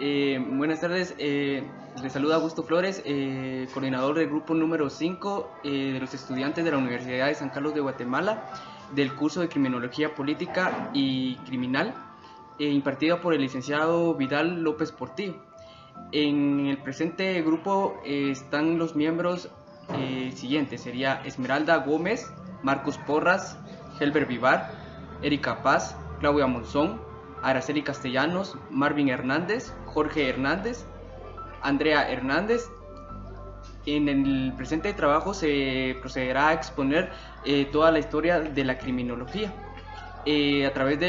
Buenas tardes, les saluda Augusto Flores, coordinador del grupo número 5 de los estudiantes de la Universidad de San Carlos de Guatemala, del curso de Criminología Política y Criminal, impartida por el licenciado Vidal López Portillo. En el presente grupo están los miembros siguientes: sería Esmeralda Gómez, Marcos Porras, Helber Vivar, Erika Paz, Claudia Monzón, Araceli Castellanos, Marvin Hernández, Jorge Hernández, Andrea Hernández. En el presente trabajo se procederá a exponer toda la historia de la criminología a través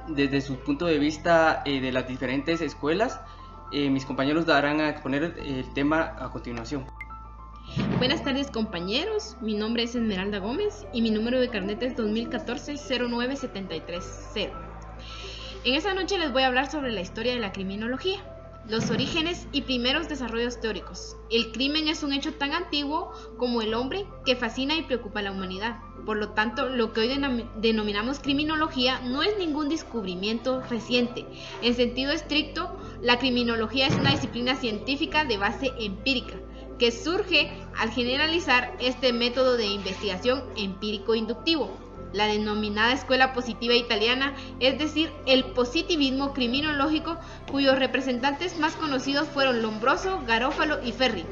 desde su punto de vista de las diferentes escuelas. Mis compañeros darán a exponer el tema a continuación. Buenas tardes, compañeros, mi nombre es Esmeralda Gómez y mi número de carnet es 2014-09730. En esta noche les voy a hablar sobre la historia de la criminología, los orígenes y primeros desarrollos teóricos. El crimen es un hecho tan antiguo como el hombre que fascina y preocupa a la humanidad. Por lo tanto, lo que hoy denominamos criminología no es ningún descubrimiento reciente. En sentido estricto, la criminología es una disciplina científica de base empírica, que surge al generalizar este método de investigación empírico-inductivo, la denominada escuela positiva italiana, es decir, el positivismo criminológico, cuyos representantes más conocidos fueron Lombroso, Garofalo y Ferri.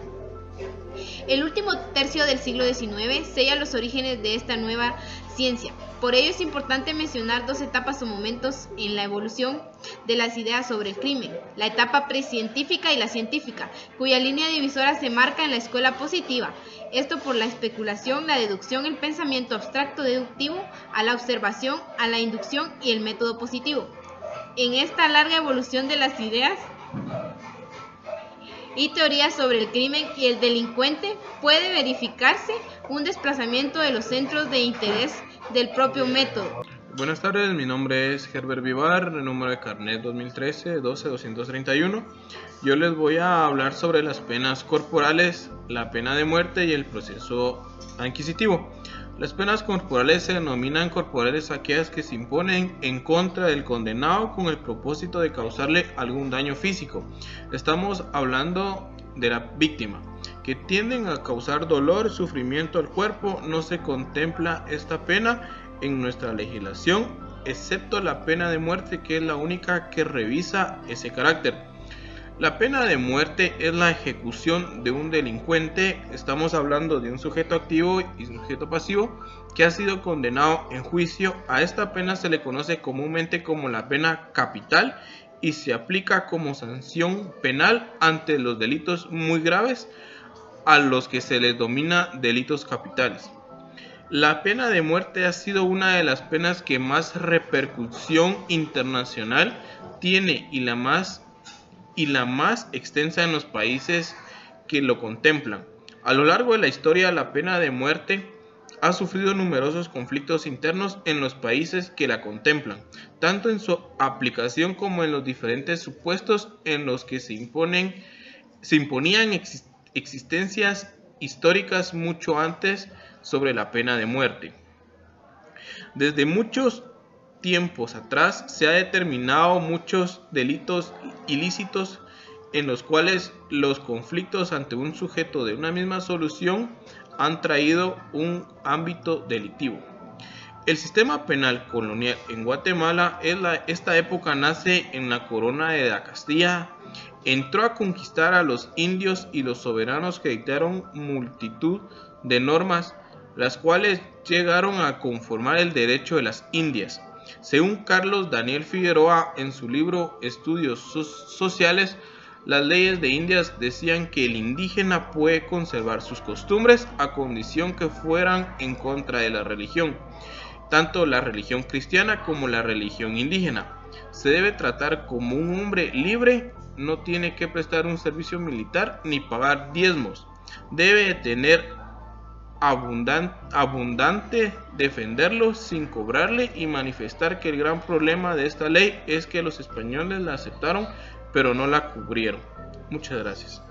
El último tercio del siglo XIX sella los orígenes de esta nueva ciencia. Por ello es importante mencionar dos etapas o momentos en la evolución de las ideas sobre el crimen: la etapa precientífica y la científica, cuya línea divisora se marca en la escuela positiva. Esto por la especulación, la deducción, el pensamiento abstracto deductivo, a la observación, a la inducción y el método positivo. En esta larga evolución de las ideas y teorías sobre el crimen y el delincuente, puede verificarse un desplazamiento de los centros de interés del propio método. Buenas tardes, mi nombre es Helber Vivar, el número de carnet 2013-12-231. Yo les voy a hablar sobre las penas corporales, la pena de muerte y el proceso adquisitivo. Las penas corporales se denominan corporales aquellas que se imponen en contra del condenado con el propósito de causarle algún daño físico. Estamos hablando de la víctima, que tienden a causar dolor, sufrimiento al cuerpo. No se contempla esta pena en nuestra legislación, excepto la pena de muerte, que es la única que revisa ese carácter. La pena de muerte es la ejecución de un delincuente. Estamos hablando de un sujeto activo y un sujeto pasivo que ha sido condenado en juicio. A esta pena se le conoce comúnmente como la pena capital y se aplica como sanción penal ante los delitos muy graves, a los que se les denomina delitos capitales. La pena de muerte ha sido una de las penas que más repercusión internacional tiene y la más extensa en los países que lo contemplan. A lo largo de la historia, la pena de muerte ha sufrido numerosos conflictos internos en los países que la contemplan, tanto en su aplicación como en los diferentes supuestos en los que se imponían existencias históricas mucho antes sobre la pena de muerte. Desde muchos tiempos atrás se ha determinado muchos delitos ilícitos en los cuales los conflictos ante un sujeto de una misma solución han traído un ámbito delictivo. El sistema penal colonial en Guatemala, esta época nace en la corona de la Castilla, entró a conquistar a los indios y los soberanos que dictaron multitud de normas, las cuales llegaron a conformar el derecho de las Indias. Según Carlos Daniel Figueroa, en su libro Estudios Sociales, las leyes de Indias decían que el indígena puede conservar sus costumbres a condición que fueran en contra de la religión, tanto la religión cristiana como la religión indígena. Se debe tratar como un hombre libre, no tiene que prestar un servicio militar ni pagar diezmos. Debe tener abundante defenderlo sin cobrarle y manifestar que el gran problema de esta ley es que los españoles la aceptaron pero no la cubrieron. Muchas gracias.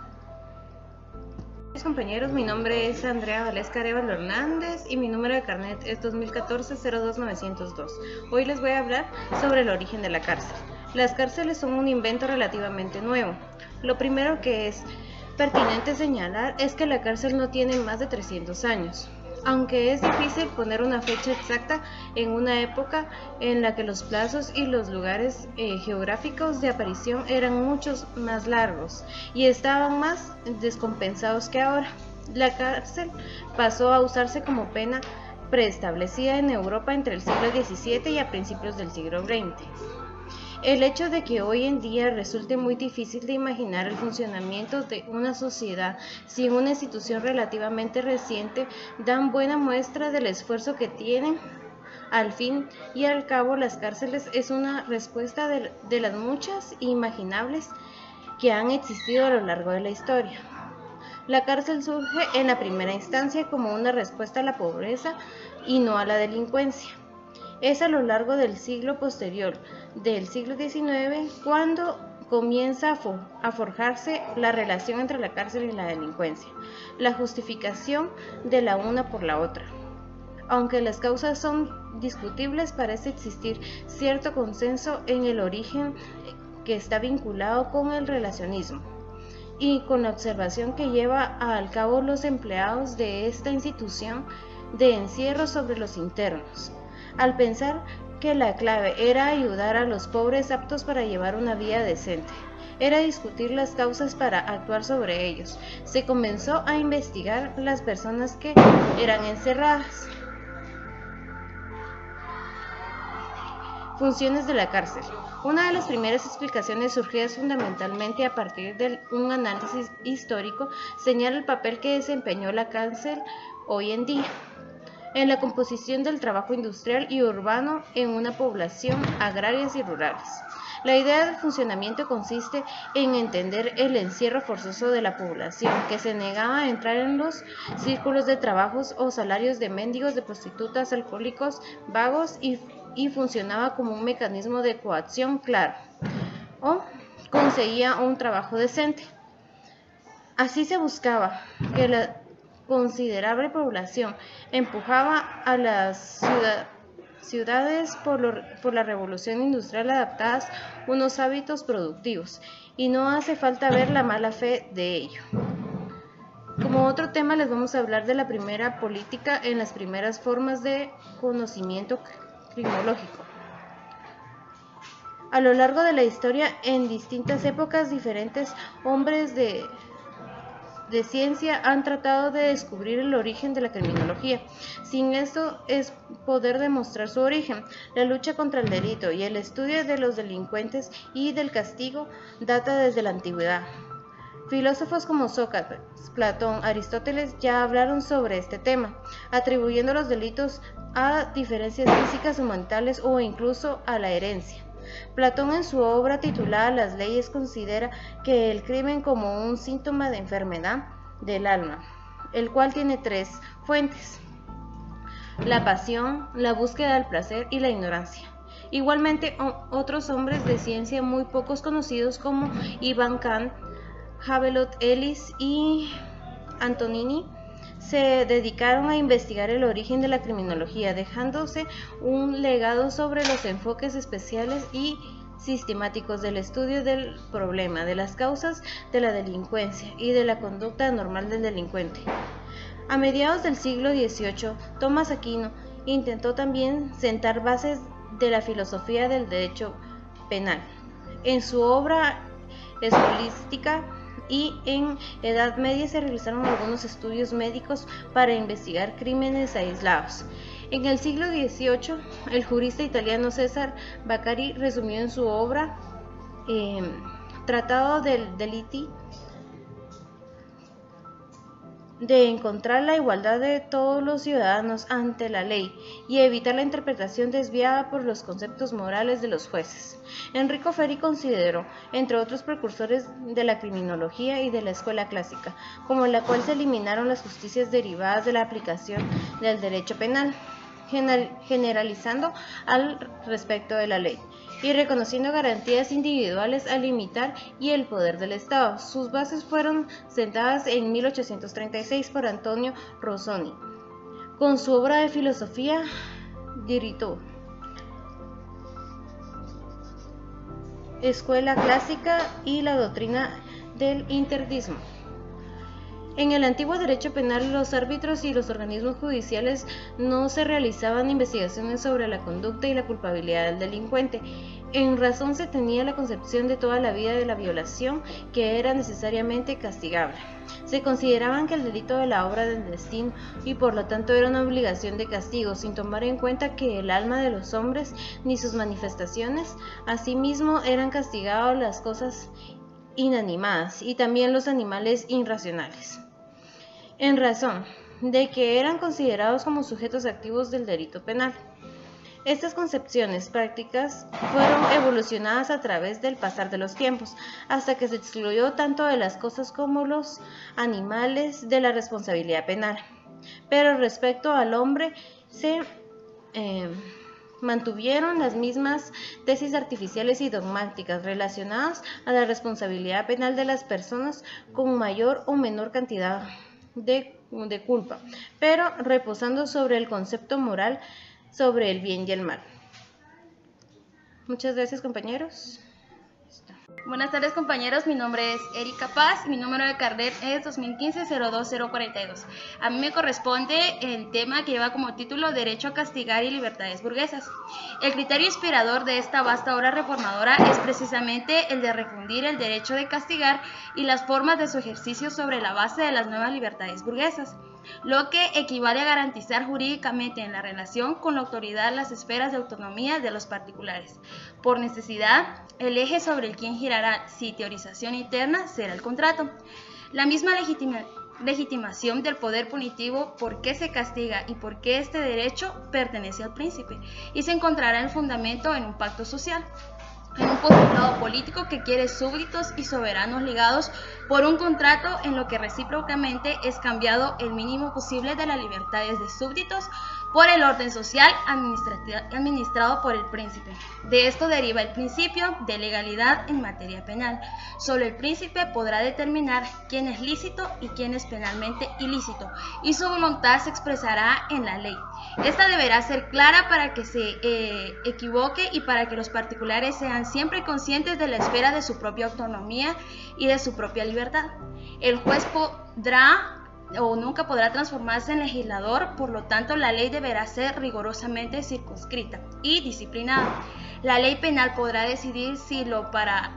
Mis compañeros, mi nombre es Andrea Valesca Arevalo Hernández y mi número de carnet es 2014-02902. Hoy les voy a hablar sobre el origen de la cárcel. Las cárceles son un invento relativamente nuevo. Lo primero que es pertinente señalar es que la cárcel no tiene más de 300 años. Aunque es difícil poner una fecha exacta en una época en la que los plazos y los lugares geográficos de aparición eran muchos más largos y estaban más descompensados que ahora. La cárcel pasó a usarse como pena preestablecida en Europa entre el siglo XVII y a principios del siglo XX. El hecho de que hoy en día resulte muy difícil de imaginar el funcionamiento de una sociedad sin una institución relativamente reciente dan buena muestra del esfuerzo que tienen. Al fin y al cabo, las cárceles es una respuesta de las muchas imaginables que han existido a lo largo de la historia. La cárcel surge en la primera instancia como una respuesta a la pobreza y no a la delincuencia. Es a lo largo del siglo posterior, del siglo XIX, cuando comienza a forjarse la relación entre la cárcel y la delincuencia, la justificación de la una por la otra. Aunque las causas son discutibles, parece existir cierto consenso en el origen que está vinculado con el relacionismo y con la observación que lleva al cabo los empleados de esta institución de encierro sobre los internos, al pensar que la clave era ayudar a los pobres aptos para llevar una vida decente. Era discutir las causas para actuar sobre ellos. Se comenzó a investigar las personas que eran encerradas. Funciones de la cárcel. Una de las primeras explicaciones surgidas fundamentalmente a partir de un análisis histórico señala el papel que desempeñó la cárcel hoy en día en la composición del trabajo industrial y urbano en una población agrarias y rurales. La idea del funcionamiento consiste en entender el encierro forzoso de la población que se negaba a entrar en los círculos de trabajos o salarios de mendigos, de prostitutas, alcohólicos, vagos y funcionaba como un mecanismo de coacción claro o conseguía un trabajo decente. Así se buscaba que la considerable población empujaba a las ciudades por la revolución industrial adaptadas unos hábitos productivos, y no hace falta ver la mala fe de ello. Como otro tema les vamos a hablar de la primera política en las primeras formas de conocimiento criminológico. A lo largo de la historia, en distintas épocas, diferentes hombres de ciencia han tratado de descubrir el origen de la criminología. Sin esto es poder demostrar su origen. La lucha contra el delito y el estudio de los delincuentes y del castigo data desde la antigüedad. Filósofos como Sócrates, Platón, Aristóteles ya hablaron sobre este tema, atribuyendo los delitos a diferencias físicas o mentales o incluso a la herencia. Platón, en su obra titulada Las leyes, considera que el crimen como un síntoma de enfermedad del alma, el cual tiene tres fuentes: la pasión, la búsqueda del placer y la ignorancia. Igualmente, otros hombres de ciencia muy pocos conocidos como Ivan Kant, Havelock Ellis y Antonini se dedicaron a investigar el origen de la criminología, dejándose un legado sobre los enfoques especiales y sistemáticos del estudio del problema, de las causas de la delincuencia y de la conducta normal del delincuente. A mediados del siglo XVIII, Tomás Aquino intentó también sentar bases de la filosofía del derecho penal. En su obra escolástica y en Edad Media se realizaron algunos estudios médicos para investigar crímenes aislados. En el siglo XVIII, el jurista italiano Cesare Baccari resumió en su obra Tratado del Deliti de encontrar la igualdad de todos los ciudadanos ante la ley y evitar la interpretación desviada por los conceptos morales de los jueces. Enrico Ferri consideró, entre otros precursores de la criminología y de la escuela clásica, como la cual se eliminaron las justicias derivadas de la aplicación del derecho penal, generalizando al respecto de la ley y reconociendo garantías individuales al limitar y el poder del Estado. Sus bases fueron sentadas en 1836 por Antonio Rosoni, con su obra de filosofía Diritto. escuela clásica y la doctrina del interdismo. En el antiguo derecho penal, los árbitros y los organismos judiciales no se realizaban investigaciones sobre la conducta y la culpabilidad del delincuente. En razón se tenía la concepción de toda la vida de la violación que era necesariamente castigable. Se consideraban que el delito era la obra del destino y por lo tanto era una obligación de castigo, sin tomar en cuenta que el alma de los hombres ni sus manifestaciones, asimismo eran castigados las cosas inanimadas y también los animales irracionales, en razón de que eran considerados como sujetos activos del delito penal. Estas concepciones prácticas fueron evolucionadas a través del pasar de los tiempos, hasta que se excluyó tanto de las cosas como los animales de la responsabilidad penal. Pero respecto al hombre se mantuvieron las mismas tesis artificiales y dogmáticas relacionadas a la responsabilidad penal de las personas con mayor o menor cantidad de culpa, pero reposando sobre el concepto moral sobre el bien y el mal. Muchas gracias, compañeros. Buenas tardes, compañeros, mi nombre es Erika Paz y mi número de carnet es 2015-02042. A mí me corresponde el tema que lleva como título Derecho a castigar y libertades burguesas. El criterio inspirador de esta vasta obra reformadora es precisamente el de refundir el derecho de castigar y las formas de su ejercicio sobre la base de las nuevas libertades burguesas, lo que equivale a garantizar jurídicamente en la relación con la autoridad las esferas de autonomía de los particulares. Por necesidad, el eje sobre el quien girará si teorización interna será el contrato. La misma legitimación del poder punitivo, por qué se castiga y por qué este derecho pertenece al príncipe, y se encontrará el fundamento en un pacto social, en un postulado político que quiere súbditos y soberanos ligados por un contrato en lo que recíprocamente es cambiado el mínimo posible de las libertades de súbditos por el orden social administrado por el príncipe. De esto deriva el principio de legalidad en materia penal. Solo el príncipe podrá determinar quién es lícito y quién es penalmente ilícito, y su voluntad se expresará en la ley. Esta deberá ser clara para que se equivoque y para que los particulares sean siempre conscientes de la esfera de su propia autonomía y de su propia libertad. El juez podrá o nunca podrá transformarse en legislador, por lo tanto la ley deberá ser rigurosamente circunscrita y disciplinada. La ley penal podrá decidir si lo para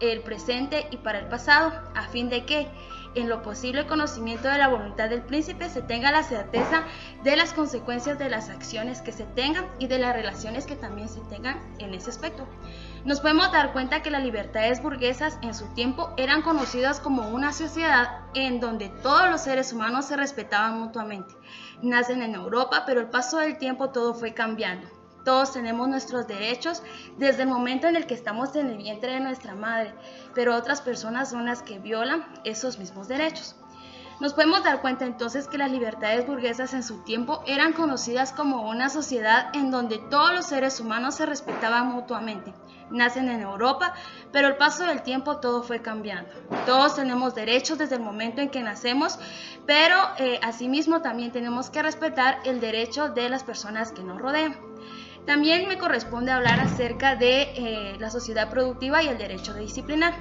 el presente y para el pasado, a fin de que, en lo posible conocimiento de la voluntad del príncipe, se tenga la certeza de las consecuencias de las acciones que se tengan y de las relaciones que también se tengan en ese aspecto. Nos podemos dar cuenta que las libertades burguesas en su tiempo eran conocidas como una sociedad en donde todos los seres humanos se respetaban mutuamente. Nacen en Europa, pero al paso del tiempo todo fue cambiando. Todos tenemos nuestros derechos desde el momento en el que estamos en el vientre de nuestra madre, pero otras personas son las que violan esos mismos derechos. Nos podemos dar cuenta entonces que las libertades burguesas en su tiempo eran conocidas como una sociedad en donde todos los seres humanos se respetaban mutuamente. Nacen en Europa, pero al paso del tiempo todo fue cambiando. Todos tenemos derechos desde el momento en que nacemos, pero asimismo también tenemos que respetar el derecho de las personas que nos rodean. También me corresponde hablar acerca de la sociedad productiva y el derecho de disciplinar.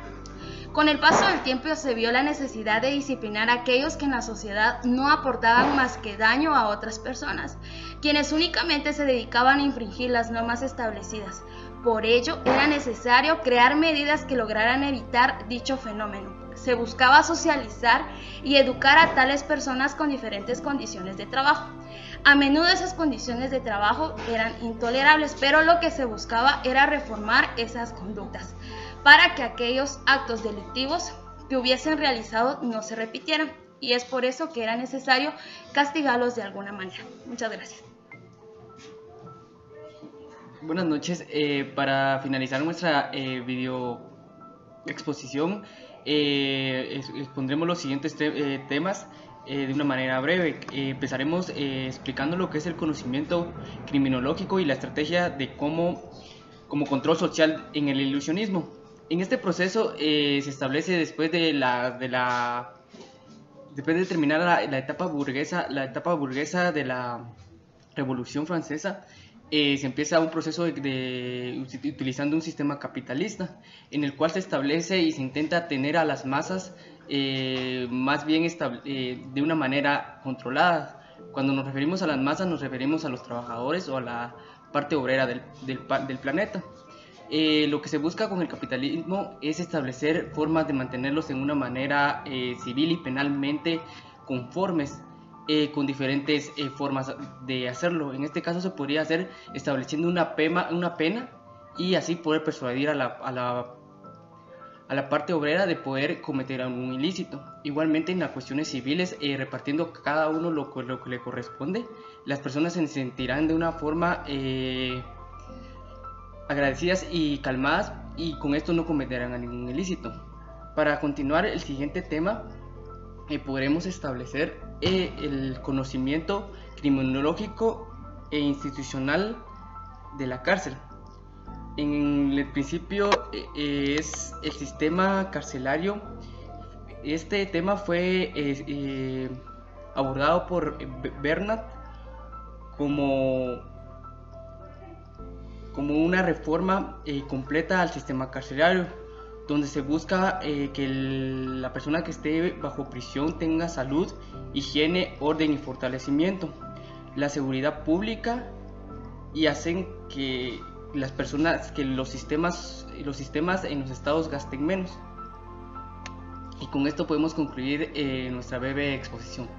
Con el paso del tiempo se vio la necesidad de disciplinar a aquellos que en la sociedad no aportaban más que daño a otras personas, quienes únicamente se dedicaban a infringir las normas establecidas. Por ello, era necesario crear medidas que lograran evitar dicho fenómeno. Se buscaba socializar y educar a tales personas con diferentes condiciones de trabajo. A menudo esas condiciones de trabajo eran intolerables, pero lo que se buscaba era reformar esas conductas para que aquellos actos delictivos que hubiesen realizado no se repitieran, y es por eso que era necesario castigarlos de alguna manera. Muchas gracias. Buenas noches. Para finalizar nuestra video exposición, expondremos los siguientes temas de una manera breve. Empezaremos explicando lo que es el conocimiento criminológico y la estrategia de como control social en el ilusionismo. En este proceso se establece después de terminar la etapa burguesa de la Revolución Francesa, se empieza un proceso utilizando un sistema capitalista, en el cual se establece y se intenta tener a las masas más bien de una manera controlada. Cuando nos referimos a las masas, nos referimos a los trabajadores o a la parte obrera del planeta. Lo que se busca con el capitalismo es establecer formas de mantenerlos en una manera civil y penalmente conformes, con diferentes formas de hacerlo. En este caso se podría hacer estableciendo una pena y así poder persuadir a la parte obrera de poder cometer algún ilícito. Igualmente en las cuestiones civiles, repartiendo cada uno lo que le corresponde, las personas se sentirán de una forma agradecidas y calmadas, y con esto no cometerán ningún ilícito. Para continuar el siguiente tema, podremos establecer el conocimiento criminológico e institucional de la cárcel. En el principio es el sistema carcelario. Este tema fue abordado por Bernat como una reforma completa al sistema carcelario, donde se busca que la persona que esté bajo prisión tenga salud, higiene, orden y fortalecimiento, la seguridad pública, y hacen que las personas, que los sistemas en los estados gasten menos. Y con esto podemos concluir nuestra breve exposición.